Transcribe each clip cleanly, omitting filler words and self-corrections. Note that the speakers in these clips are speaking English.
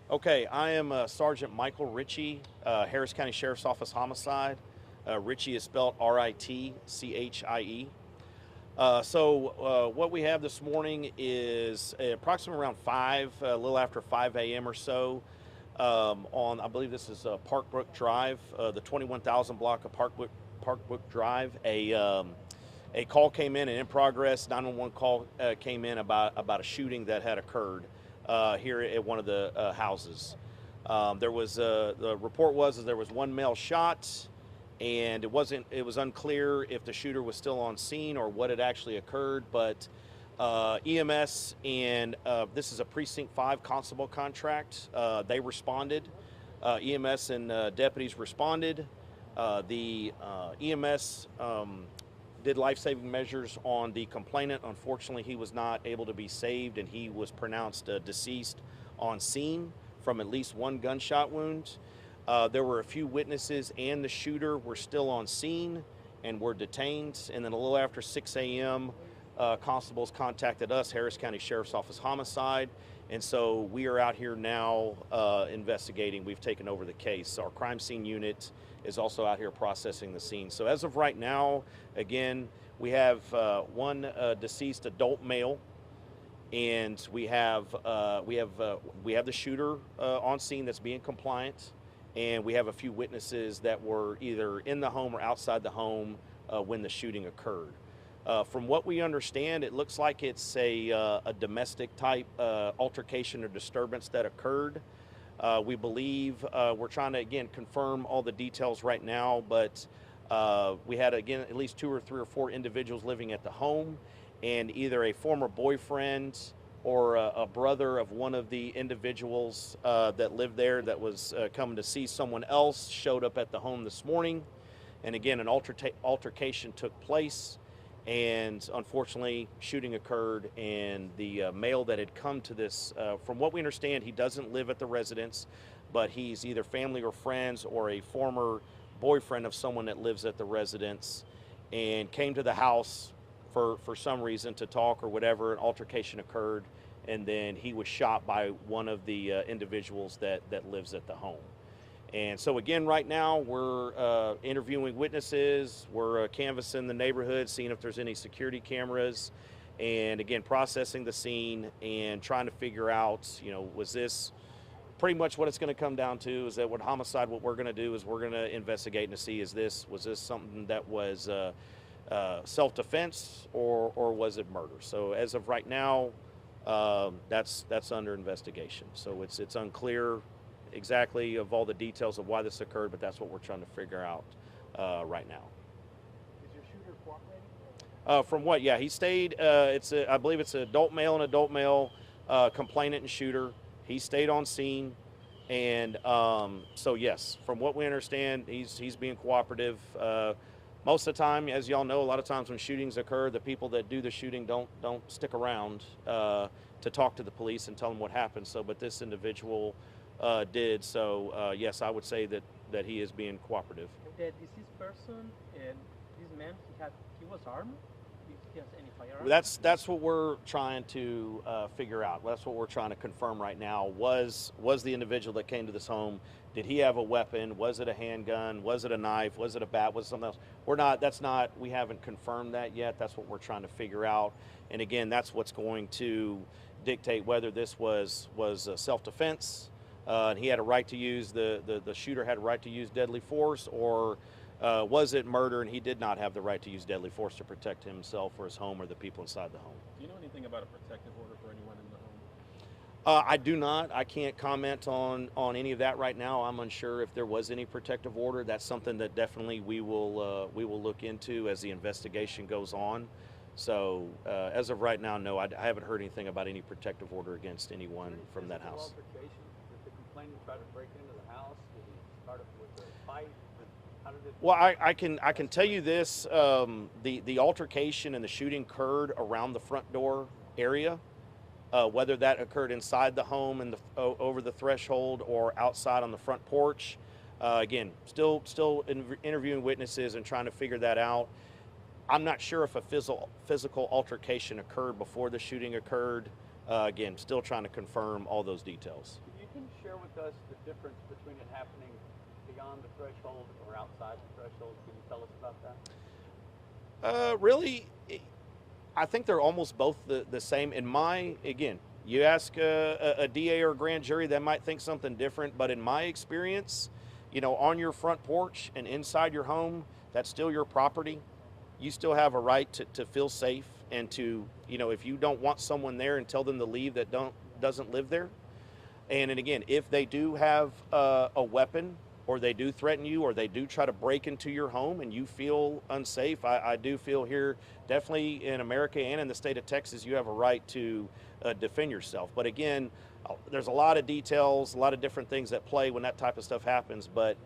Okay, I am Sergeant Michael Ritchie, Harris County Sheriff's Office homicide. Ritchie is spelled Ritchie. What we have this morning is approximately around 5, a little after 5 a.m. or so, on, I believe this is Park Brook Drive, the 21,000 block of Park Brook Drive. A call came in progress. 911 call came in about a shooting that had occurred here at one of the houses. The report was that there was one male shot, and it was unclear if the shooter was still on scene or what had actually occurred. But EMS and this is a Precinct 5 constable contract. They responded. EMS and deputies responded. The EMS did life-saving measures on the complainant. Unfortunately, he was not able to be saved, and he was pronounced deceased on scene from at least one gunshot wound. There were a few witnesses, and the shooter were still on scene and were detained. And then a little after 6 a.m., constables contacted us, Harris County Sheriff's Office homicide, and so we are out here now investigating. We've taken over the case. Our crime scene unit is also out here processing the scene. So as of right now, again, we have one deceased adult male, and we have the shooter on scene that's being compliant, and we have a few witnesses that were either in the home or outside the home when the shooting occurred. From what we understand, it looks like it's a domestic type altercation or disturbance that occurred. We believe we're trying to, again, confirm all the details right now, but we had, again, at least 2 or 3 or 4 individuals living at the home, and either a former boyfriend or a brother of one of the individuals that lived there that was coming to see someone else showed up at the home this morning. And again, an altercation took place, and unfortunately shooting occurred, and the male that had come to this, from what we understand, he doesn't live at the residence, but he's either family or friends or a former boyfriend of someone that lives at the residence, and came to the house for some reason to talk or whatever. An altercation occurred, and then he was shot by one of the individuals that lives at the home. And so again, right now we're interviewing witnesses, we're canvassing the neighborhood, seeing if there's any security cameras, and again, processing the scene and trying to figure out, was this pretty much what it's going to come down to? Is that what homicide, what we're going to do is we're going to investigate and see, was this something that was self-defense or was it murder? So as of right now, that's under investigation. So it's unclear exactly of all the details of why this occurred, but that's what we're trying to figure out right now. Is your shooter cooperating? From what? Yeah, he stayed. I believe it's an adult male, complainant and shooter. He stayed on scene, and so yes, from what we understand, he's being cooperative. Most of the time, as y'all know, a lot of times when shootings occur, the people that do the shooting don't stick around to talk to the police and tell them what happened. So, but this individual did. So yes, I would say that he is being cooperative. The deceased person and this man, he was armed. He has any firearm? That's what we're trying to figure out. That's what we're trying to confirm right now. Was the individual that came to this home, did he have a weapon? Was it a handgun? Was it a knife? Was it a bat? Was it something else? We haven't confirmed that yet. That's what we're trying to figure out. And again, that's what's going to dictate whether this was self-defense, and he had a right to use, the shooter had a right to use deadly force, or was it murder and he did not have the right to use deadly force to protect himself or his home or the people inside the home. Do you know anything about a protective order for anyone in the home? I do not. I can't comment on any of that right now. I'm unsure if there was any protective order. That's something that definitely we will look into as the investigation goes on. So as of right now, no, I haven't heard anything about any protective order against anyone from that house. Did the complainant try to break into the house? Did he start with a fight? How did it? Well, I can tell you this: the altercation and the shooting occurred around the front door area. Whether that occurred inside the home and over the threshold or outside on the front porch, again, still interviewing witnesses and trying to figure that out. I'm not sure if a physical altercation occurred before the shooting occurred. Again, still trying to confirm all those details. Do you can you share with us the difference between it happening beyond the threshold or outside the threshold? Can you tell us about that? Really, I think they're almost both the same. Again, you ask a DA or a grand jury, they might think something different, but in my experience, on your front porch and inside your home, that's still your property. You still have a right to feel safe and to, if you don't want someone there, and tell them to leave that doesn't live there. And again, if they do have a weapon, or they do threaten you, or they do try to break into your home and you feel unsafe, I do feel here, definitely in America and in the state of Texas, you have a right to defend yourself. But again, there's a lot of details, a lot of different things that play when that type of stuff happens. But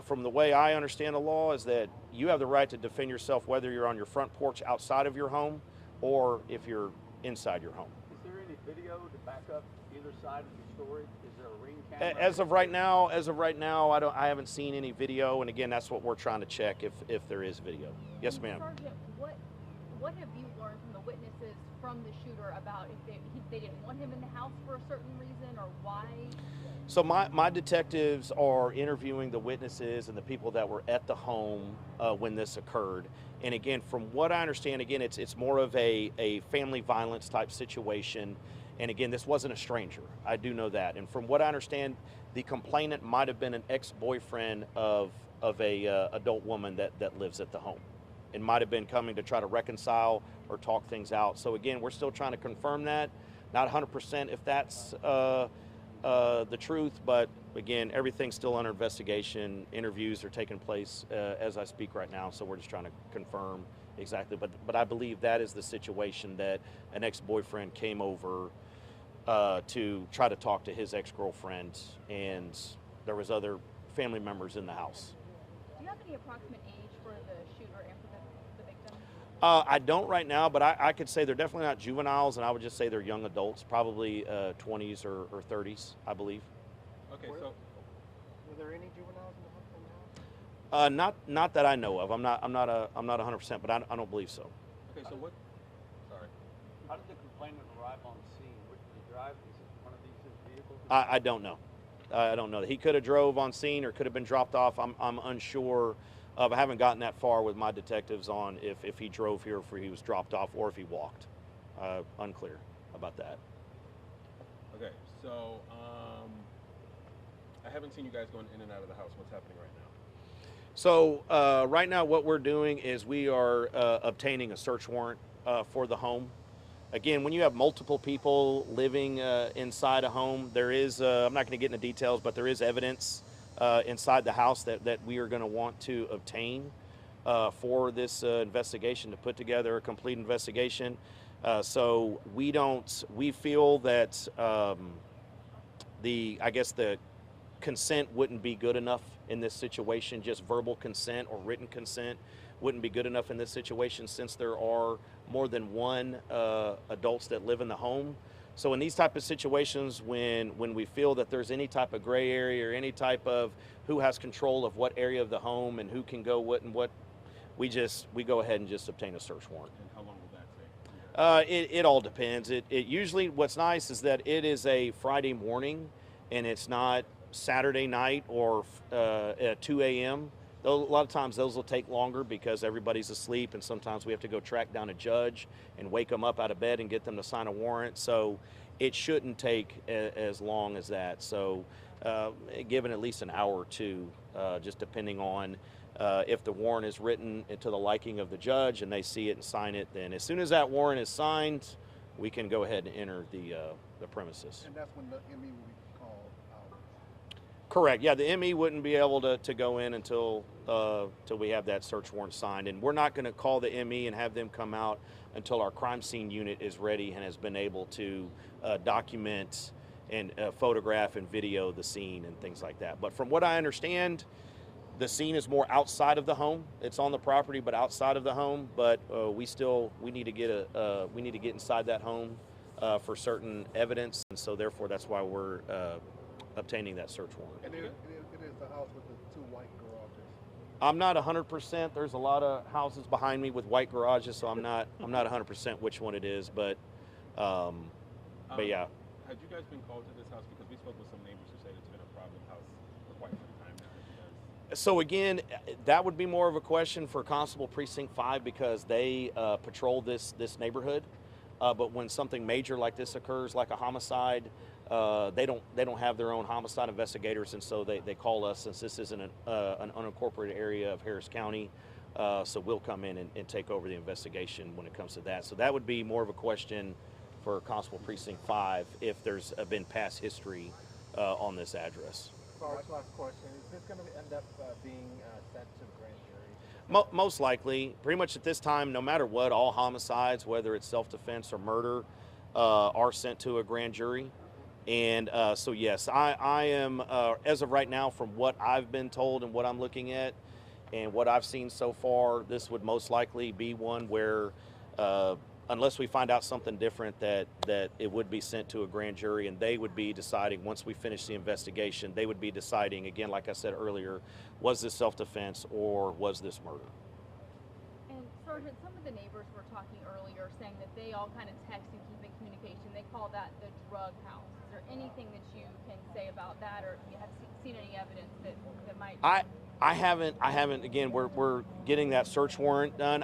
from the way I understand the law is that you have the right to defend yourself, whether you're on your front porch outside of your home, or if you're inside your home. Is there any video to back up either side of the story? Is there a ring camera? As of right now, I haven't seen any video, and again, that's what we're trying to check if there is video. Yes, ma'am. Sergeant, what have you learned from the witnesses from the shooter about if they didn't want him in the house for a certain reason, or why? So my detectives are interviewing the witnesses and the people that were at the home when this occurred. And again, from what I understand, again, it's more of a family violence type situation. And again, this wasn't a stranger. I do know that. And from what I understand, the complainant might have been an ex-boyfriend of a adult woman that lives at the home, and might have been coming to try to reconcile or talk things out. So again, we're still trying to confirm that. Not 100% if that's the truth, but again, everything's still under investigation. Interviews are taking place as I speak right now, so we're just trying to confirm exactly. But I believe that is the situation, that an ex-boyfriend came over to try to talk to his ex-girlfriend, and there was other family members in the house. Do you have any approximate age for the shooter and for the victim? I don't right now, but I could say they're definitely not juveniles, and I would just say they're young adults, probably 20s or 30s, I believe. Okay, so Were there any juveniles in the house? Not that I know of. I'm not 100%, but I don't believe so. okay, so what? Sorry. How did the complainant arrive on scene? Where did he drive? Is it one of these his vehicles? I don't know. I don't know. He could have drove on scene or could have been dropped off. I'm unsure. I haven't gotten that far with my detectives on if he drove here, if he was dropped off, or if he walked. Unclear about that. Okay, so I haven't seen you guys going in and out of the house. What's happening right now? So right now what we're doing is we are obtaining a search warrant for the home. Again, when you have multiple people living inside a home, there is, I'm not going to get into details, but there is evidence inside the house that we are going to want to obtain for this investigation, to put together a complete investigation. So we feel that the consent wouldn't be good enough in this situation. Just verbal consent or written consent wouldn't be good enough in this situation, since there are more than one adults that live in the home. So in these type of situations, when we feel that there's any type of gray area or any type of who has control of what area of the home and who can go what and what, we go ahead and just obtain a search warrant. And how long will that take? It all depends. It usually, what's nice is that it is a Friday morning, and it's not Saturday night or at 2 a.m. A lot of times those will take longer because everybody's asleep, and sometimes we have to go track down a judge and wake them up out of bed and get them to sign a warrant. So it shouldn't take as long as that. So given at least an hour or two, just depending on if the warrant is written to the liking of the judge and they see it and sign it, then as soon as that warrant is signed, we can go ahead and enter the premises. And that's when the ME will be called out. Correct. Yeah, the ME wouldn't be able to go in until we have that search warrant signed, and we're not going to call the ME and have them come out until our crime scene unit is ready and has been able to document and photograph and video the scene and things like that. But from what I understand, the scene is more outside of the home. It's on the property, but outside of the home. But we need to get inside that home for certain evidence, and so therefore that's why we're obtaining that search warrant. And it is the house with the two white garages. I'm not 100%. There's a lot of houses behind me with white garages, so I'm not 100% which one it is, but yeah. had you guys been called to this house? Because we spoke with some neighbors who said it's been a problem house for quite some time now. Have you guys- So again, that would be more of a question for Constable Precinct 5 because they patrol this neighborhood. But when something major like this occurs, like a homicide, they don't have their own homicide investigators, and so they call us since this isn't an unincorporated area of Harris County. So we'll come in and take over the investigation when it comes to that. So that would be more of a question for Constable Precinct 5 if there's been past history on this address. Last question. Is this going to end up being sent to the grand jury? Most likely. Pretty much at this time, no matter what, all homicides, whether it's self-defense or murder, are sent to a grand jury. And so, yes, I am, as of right now, from what I've been told and what I'm looking at and what I've seen so far, this would most likely be one where, unless we find out something different, that it would be sent to a grand jury, and they would be deciding, once we finish the investigation, they would be deciding, again, like I said earlier, was this self-defense or was this murder? And Sergeant, some of the neighbors were talking earlier saying that they all kind of text and keep in communication. They call that the drug house. Is there anything that you can say about that, or you have seen any evidence that might? I haven't. Again, we're getting that search warrant done.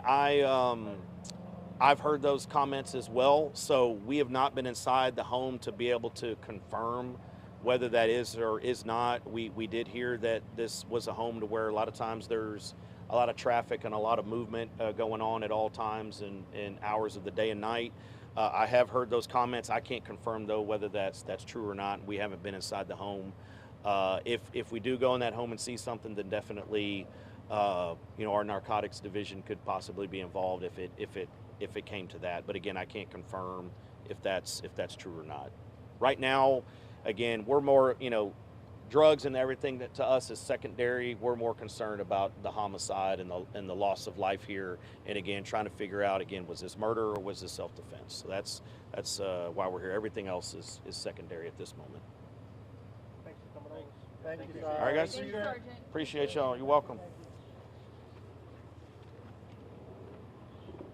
I've heard those comments as well. So we have not been inside the home to be able to confirm whether that is or is not. We did hear that this was a home to where a lot of times there's a lot of traffic and a lot of movement going on at all times and hours of the day and night. I have heard those comments. I can't confirm though whether that's true or not. We haven't been inside the home. If we do go in that home and see something, then definitely, our narcotics division could possibly be involved if it came to that. But again, I can't confirm if that's true or not. Right now, again, we're more, drugs and everything that to us is secondary. We're more concerned about the homicide and the loss of life here. And again, trying to figure out, again, was this murder or was this self-defense? So that's why we're here. Everything else is secondary at this moment. Thanks for coming over. Thank you, All right, guys. Thank you, Sergeant. Appreciate y'all. You're welcome.